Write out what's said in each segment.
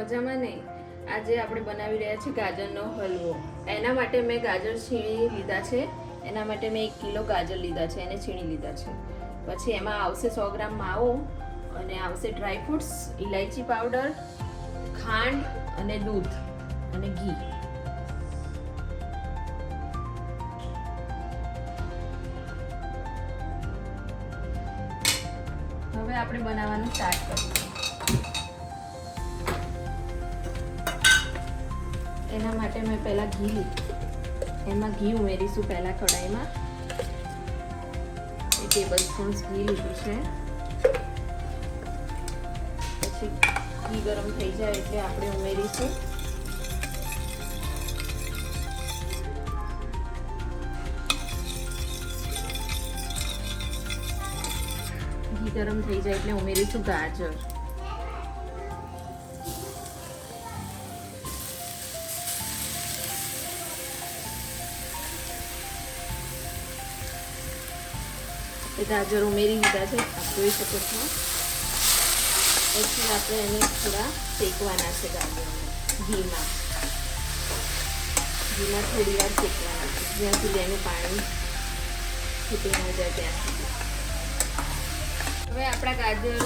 મજામાં નહીં. આજે આપણે બનાવી રહ્યા છીએ ગાજરનો હલવો. એના માટે મેં ગાજર છીણી લીધા છે. એના માટે મેં 1 કિલો ગાજર લીધા છે, એને છીણી લીધા છે. પછી એમાં આવશે 100 ગ્રામ માવો અને આવશે ડ્રાય ફ્રૂટ્સ, ઇલાયચી પાવડર, ખાંડ અને દૂધ અને ઘી. હવે આપણે બનાવવાનું સ્ટાર્ટ કરીશું. એના માટે મેં પહેલા ઘી લીધું. એમાં ઘી ઉમેરીશું પહેલા કઢાઈમાં. 1 ટેબલસ્પૂન ઘી લીધું છે. પછી ઘી ગરમ થઈ જાય એટલે આપણે ઉમેરીશું ગાજર. ગાજર ઉમેરી દીધા છે, આપ જોઈ શકો છો. પછી આપણે એને થોડા શેકવાના છે. ગાજરને ઘીમાં થોડી વાર શેકવાના છે, જ્યાં સુધી એનું પાણી છૂટી ન જાય ત્યાં સુધી. હવે આપણા ગાજર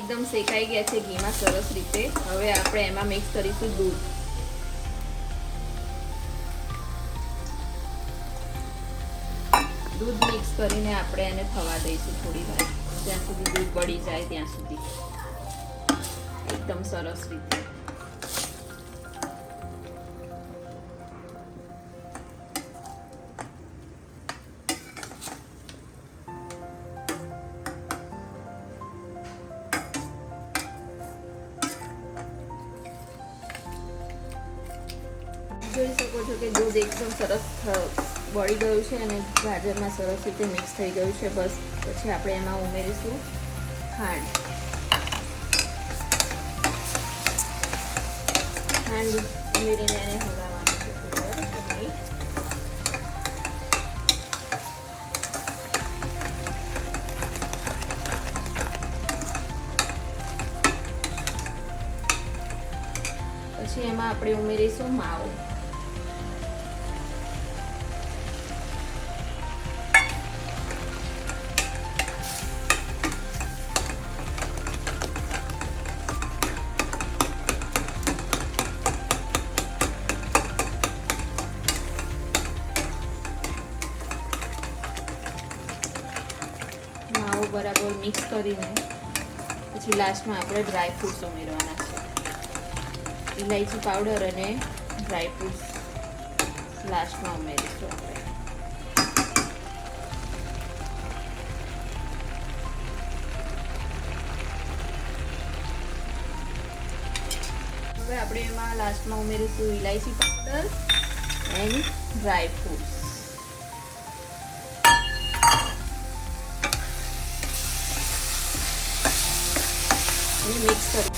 એકદમ શેકાઈ ગયા છે ઘીમાં સરસ રીતે. હવે આપણે એમાં મિક્સ કરીશું દૂધ. દૂધ મિક્સ કરીને આપણે એને થવા દઈશું થોડી વાર, જ્યાં સુધી દૂધ બળી જાય ત્યાં સુધી, એકદમ સરસ રીતે. જોઈ શકો છો કે દૂધ એકદમ સરસ બળી ગયું છે અને ગાજરમાં સરસ રીતે મિક્સ થઈ ગયું છે. બસ પછી આપણે એમાં ઉમેરીશું ખાંડ ઉમેરીને એને હલાવવાનું છે. પછી એમાં આપણે ઉમેરીશું માવો. માવો બરાબર મિક્સ કરીને પછી લાસ્ટમાં આપણે ડ્રાય ફ્રૂટ્સ ઉમેરવાના છે. ઇલાયચી પાવડર અને ડ્રાય ફ્રૂટ્સ લાસ્ટમાં ઉમેરીશું આપણે. હવે આપણે એમાં લાસ્ટમાં ઉમેરીશું ઇલાયચી powder and dry fruits. Mix કરી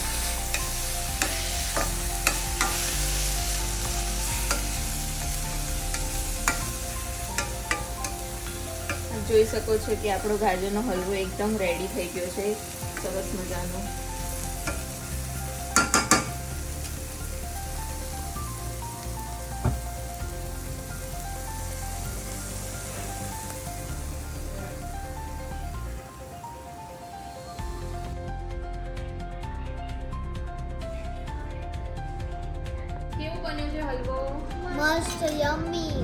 જોઈ શકો છો કે આપણો ગાજરનો હલવો એકદમ રેડી થઈ ગયો છે, સરસ મજાનો. કેવું બન્યો છે હલવો? મસ્ત યમ્મી.